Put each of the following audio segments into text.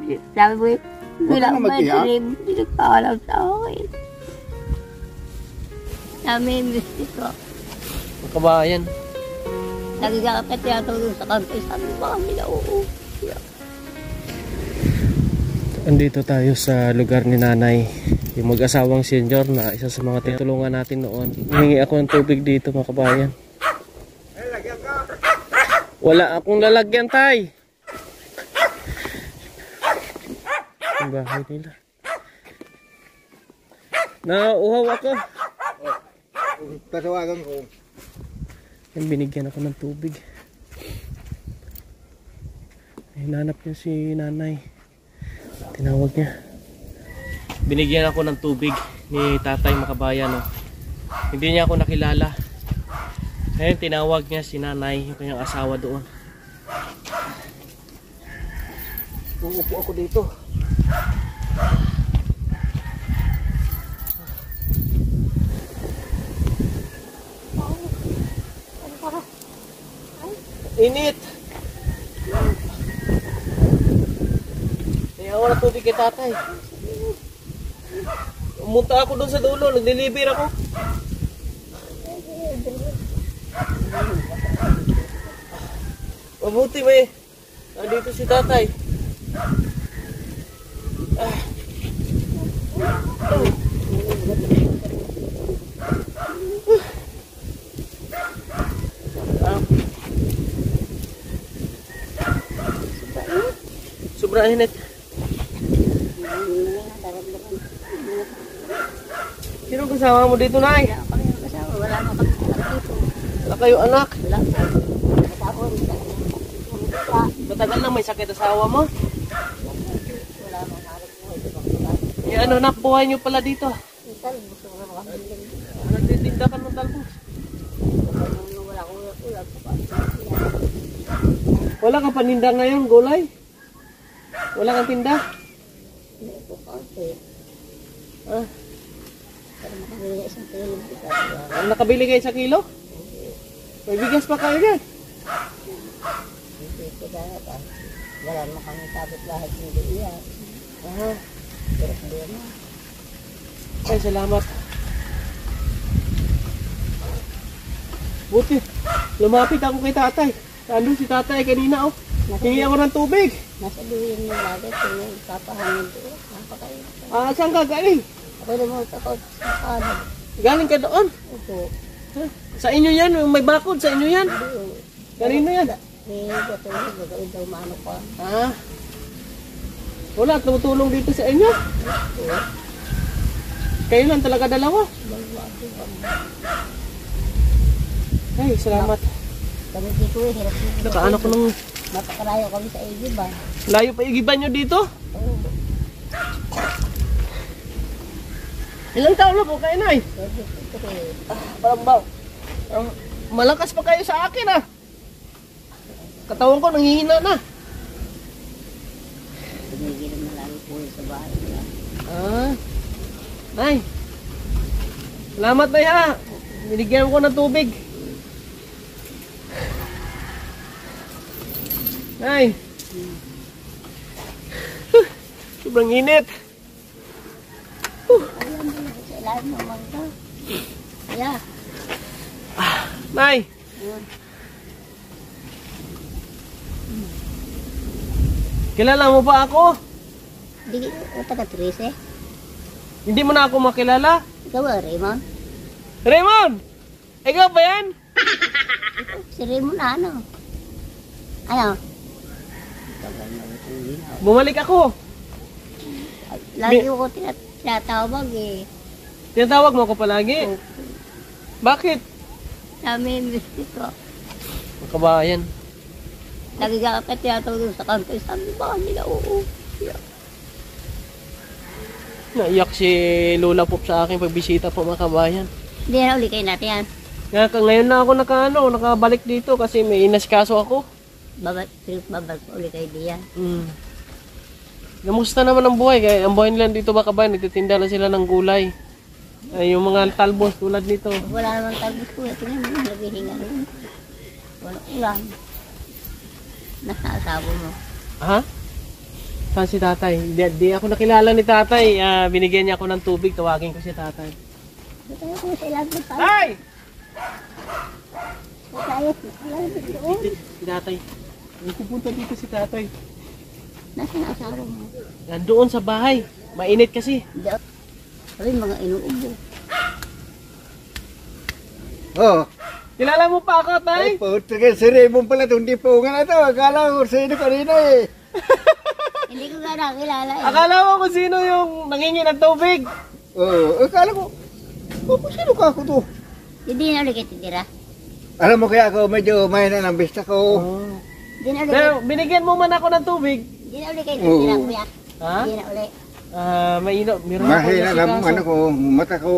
Sabi mo, Huwag ka wala na akong mag-iyak. madilim. Hindi nagpaalam sa akin. Sabi, misti ko. Mga kabayan. Lagi ka kapit tinatulong sa kanto. Sabi mo, kami na oo. Andito tayo sa lugar ni nanay. Yung mag-asawang senior na isa sa mga tinutulungan natin noon. Hingi ako ng tubig dito mga kabayan. Wala akong lalagyan, tay. Ang bahay nila. Nauuhaw ako. Tatawagan ko. Yan, binigyan ako ng tubig. Hinanap niya si nanay. Tinawag niya. Binigyan ako ng tubig ni tatay makabayan. No? Hindi niya ako nakilala. Ngayon tinawag niya si nanay, yung kanyang asawa doon. Uupo ako dito. Init! Kaya ako ng tubig kay tatay. Umunta ako doon sa dulo, nag-deliver ako. Mabuti ba eh. Nandito si tatay. Sobrang init. Sino kasama mo dito, Nay? Wala kami kasama. Wala na kami dito. Wala kayo anak? Wala na. Kasama ko rin. Matagal na may sakit asawa mo? Wala na harap mo. Eh ano, nak, buhay nyo pala dito? Minsan, gusto ko na makamiling. Nagtitinda ka ng talbos. Wala ko ulam. Wala ka paninda ngayon, gulay? Wala kang tinda? Hindi po kasi. Ah, Para makabili ka isang kilo. nakabili kayo sa kilo? May bigas pa kayo dyan? Hindi ko dapat. Wala mo kami tapos lahat hindi iyan. Aha. Pero hindi mo. Ay, salamat. Buti, lumapit ako kay tatay. Nandun si tatay kanina, oh. Hingi ako ng tubig. Nasa duyan mo lagi. Kung papahangin doon. Napakain. Ah, saan ka galing? Ako na mo sa kanan. Galing ka doon? Opo. Ha? Sa inyo yan, yung may bakod, sa inyo yan? Hindi. Kanino yan? May gatulog. Gagawin daw maano pa. Ah. Wala, tumutulong dito sa inyo? Oo. Kayo lang talaga dalawa? Dalawa ako kami. Ay, salamat. Kami dito eh. Hirap dito. Nakaano ko nung Napakalayo kami sa Igiban. layo pa igiban nyo dito? Oo. Ilang taon na po kayo, Nay? Parang malakas pa kayo sa akin, ah. Katawan ko nanghihina na. Tumigilan na lang po sa bahay nila. Ah. Nay. Salamat, Nay, ha. Binigyan ko ng tubig. Nay. Sobrang init. Ayan mo lang sa ilalim ng mangga. Yeah. Nay. Kilala mo ba ako? Hindi, taga-Tris eh. Hindi mo na ako makilala? Ikaw ba, Raymond? Raymond! Ikaw ba yan? Si Raymond na ano? Ano? Bumalik ako. Lagi ko tinatawag eh. Tinatawag mo ako palagi. Bakit? Sabi, misti ko. Ang kabayan. Lagi ka kapit tinatulong sa kanto. Sabi ba kami na oo. Naiyak si Lola Pop sa akin pagbisita po mga kabayan. Hindi na uli kayo natin yan. Ngayon na ako nakabalik dito kasi may inasikaso ako. Babal pa uli kayo diyan. Kamusta naman ang buhay? Kaya ang buhay nila dito mga kabayan, nagtitinda lang sila ng gulay. Ay, yung mga talbos tulad nito. Wala naman talbos ko. Tingnan mo, naghihinga rin. Wala ulam. Nasa asawa mo. Ha? Saan si tatay? Di ako nakilala ni tatay. Binigyan niya ako ng tubig. Tawagin ko si tatay. Tayo ko sa ilalim tayo. Tay! Tayo sa ilalim doon. Si tatay. Ay, pupunta dito si tatay. Nasaan ang asawa mo? Nandoon sa bahay. Mainit kasi. Diyan. Ay, mga inuubo. Oh, Kilala mo pa ako, tay? ay po, si Raymond pala itong dipungan na ito. Akala ko sa inyo kanina eh. Hindi ko nga nakilala eh. Akala mo kung sino yung nangingi ng tubig. Oo, akala ko, sino ka ako to? Hindi na ulit kita tira. Alam mo kaya ako medyo mahina ng bista ko. Hindi na ulit. Pero binigyan mo man ako ng tubig. Hindi na ulit kayo tira, kuya. Ha? Hindi na ulit. Mainom. Meron ako Mahina nasikaso. lang ano ko, mata ko.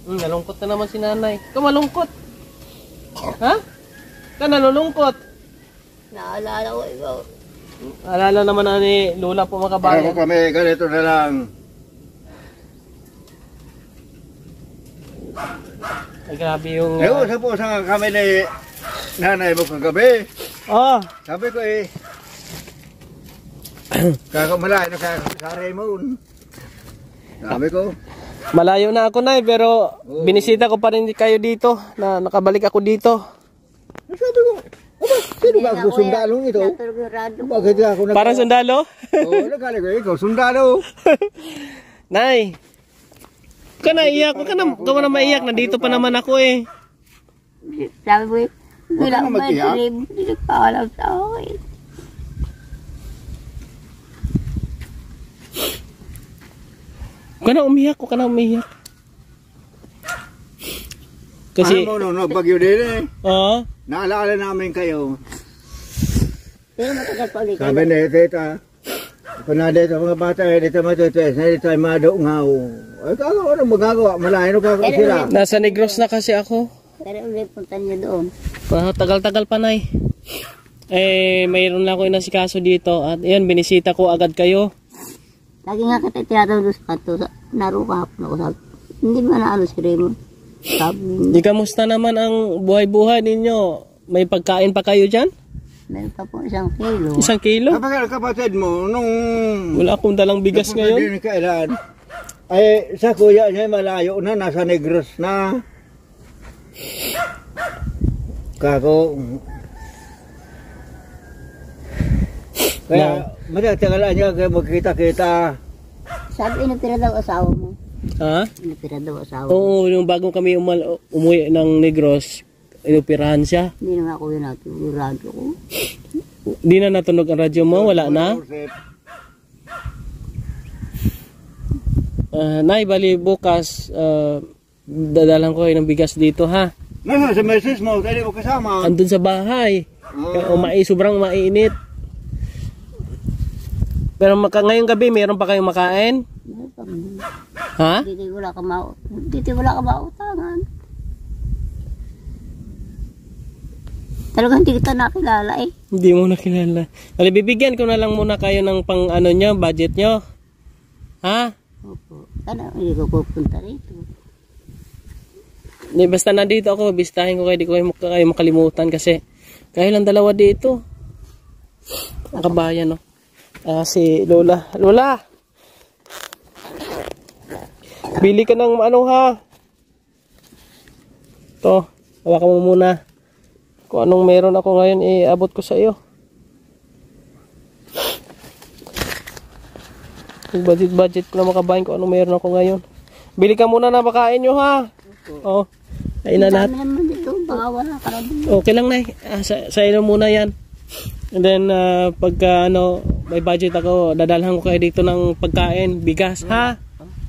Nalungkot na naman si nanay. Ikaw malungkot. Ha? Ka nalulungkot. Naalala ko ikaw. Alala naman na ni Lola po mga Ako kabayan. kami, ganito na lang. Ay grabe yung... Eh, usap po sa kami ni nanay mo kagabi. Oh, Sabi ko eh, kakamalain na sa Raymond. Sabi ko, malayo na ako na pero binisita ko pa rin kayo dito. Nakabalik ako dito. sabi ko, sino ba ako sundalong ito? Natulog yung radyo ko. Bakit ako nag... Para sundalo? Oo, nagkala ko, ikaw sundalo. Nay, ka na iyak. Ka na maiyak. Nandito pa naman ako eh. Sabi mo eh, Huwag wala ka na ko ba mag-iyak. hindi nagpaalam sa akin. Ka na umiyak. Ka na umiyak. Kasi, Alam mo, no, bagyo din eh. oh, Naalala namin kayo. Pero matagal pa ulit. Sabi na tita, kung na dito mga bata, dito matutuwes, na dito ay madungaw. Ay, kagawa na magagawa, malahin ka sila. nasa Negros na kasi ako. Pero ulit punta niyo doon. Tagal-tagal pa na mayroon lang ako inasikaso dito. At yan, binisita ko agad kayo. Lagi nga kita tinatanong doon sa kanto. Narukahapon ako sabi. Hindi ba na ano si Raymond? Sabi, Di kamusta naman ang buhay-buhay ninyo? May pagkain pa kayo dyan? meron pa po 1 kilo. 1 kilo? Kapag kapatid mo, nung... Wala akong dalang bigas napunta ngayon. din kailan, ay sa kuya niya malayo na, nasa Negros na. Kako. Kaya, matatagal niya kaya magkita-kita. Sabi, inupira daw asawa mo. Ha? Inupira daw asawa mo. Oo, yung bago kami umuwi ng Negros, inupirahan siya. Hindi naman ako yun natin yung radyo ko. Di na natunog ang radyo mo, wala na. Nay, bali bukas, dadalang ko kayo ng bigas dito ha. Nasa sa message mo, kaya mo kasama. Andun sa bahay. Sobrang mainit. Pero ngayong gabi, mayroon pa kayong makain? Meron pa. Ha? Dito wala ka mautangan. Talagang hindi kita nakilala eh. Hindi mo nakilala. Bali, bibigyan ko na lang muna kayo ng pang ano nyo, budget nyo. Ha? Opo. Sana hindi ko pupunta rito. Hindi, basta nandito ako, bistahin ko kayo, di ko kayo makalimutan kasi kayo lang dalawa dito. Ang kabayan, no? Si Lola. Lola! Bili ka ng ano ha? Ito, hawakan mo muna. Kung anong meron ako ngayon, iabot ko sa iyo. Budget ko na makabahin kung anong meron ako ngayon. Bili ka muna na makain nyo ha. Oo. Ayun na lahat. Kami naman dito, baka wala ka na dito. Okay lang na sa ino muna yan. And then pagka may budget ako, dadalhan ko kayo dito ng pagkain, bigas ha.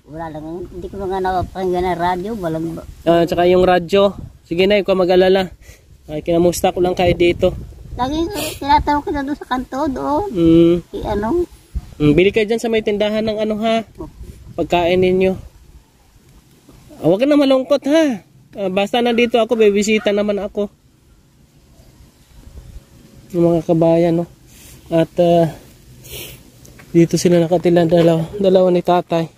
Wala lang, hindi ko mga napapakinggan ng radyo, walang... Tsaka yung radyo. Sige na, ikaw mag-alala. Ay, kinamusta ko lang kayo dito. Lagi tinatanong ko na doon sa kanto, doon. Si ano? Bili kayo dyan sa may tindahan ng ano ha. Pagkain ninyo. Huwag ka na malungkot ha. Basta nandito ako, bibisita naman ako. Yung mga kabayan, no. At dito sila nakatila, dalawa ni tatay.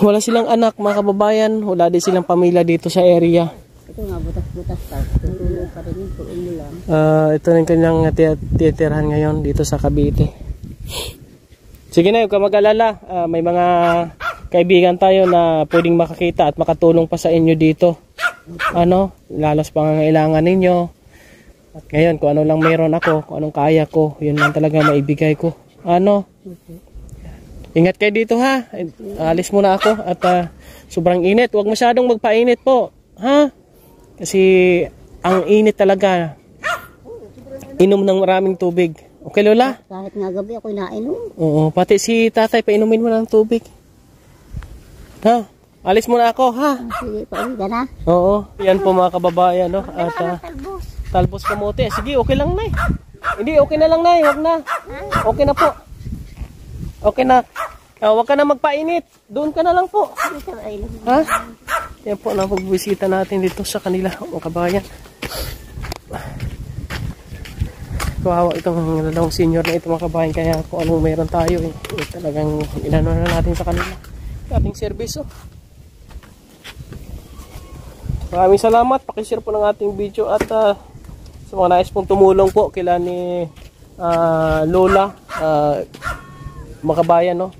Wala silang anak, mga kababayan. Wala din silang pamilya dito sa area. Ito nga, butas-butas pa. Tutuloy pa rin yung tuin mo lang. Ito rin kanyang titirahan ngayon dito sa Cavite. Sige na, huwag ka mag-alala. May mga kaibigan tayo na pwedeng makakita at makatulong pa sa inyo dito. Lalos pangangailangan ninyo. At ngayon, kung ano lang mayroon ako, kung anong kaya ko, yun lang talaga maibigay ko. Ingat kayo dito ha. Alis muna ako at sobrang init. Huwag masyadong magpainit po. Ha? Kasi ang init talaga. Inom ng maraming tubig. Okay, Lola? Kahit nga gabi ako inainom. Oo, pati si tatay, painumin mo ng tubig. Ha? Alis muna ako, ha? Sige, pauwi ka na. Oo, yan po mga kababayan, no? At talbos kamote. Sige, okay lang, Nay. Hindi, okay na lang, Nay. Wag na. Okay na po. Okay na. Wag ka na magpainit. Doon ka na lang po. Ha? Yan po, napagbisita natin dito sa kanila, mga kababayan. Kawawa itong dalawang senior na ito, mga kabayan, kaya kung anong meron tayo talagang inano na natin sa kanila ating service. Maraming salamat, pakishare po ng ating video at sa mga nais pong tumulong po kila ni Lola, mga kabayan, no?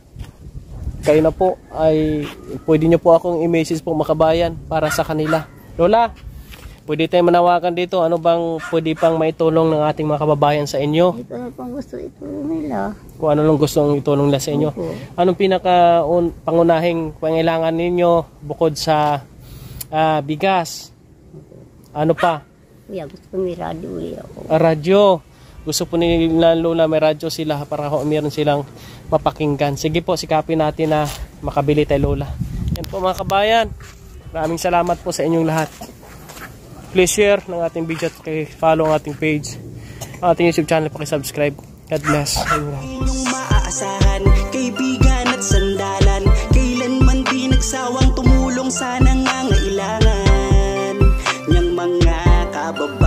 Kayo na po ay pwede nyo po akong i-message po, mga kabayan, para sa kanila. Lola, pwede tayong manawagan dito. Ano bang pwede pang maitulong ng ating mga kababayan sa inyo? Ito na pang gusto itulong nila. Kung ano lang gusto itulong nila sa inyo. Opo. Anong pangunahing pangailangan ninyo bukod sa bigas? Ano pa? Kuya, gusto ko may radyo ulit ako. Radyo. Gusto po nila Lola may radyo sila para meron silang mapakinggan. Sige po, sikapin natin na makabili tayo, Lola. Yan po, mga kabayan. Maraming salamat po sa inyong lahat. Please share ng ating video at follow ang ating page, ang ating YouTube channel, pakisubscribe. God bless. Inyong maaasahan, kaibigan at sandalan, kailanman di nagsawang tumulong sa nangangailangan niyang mga kababayan.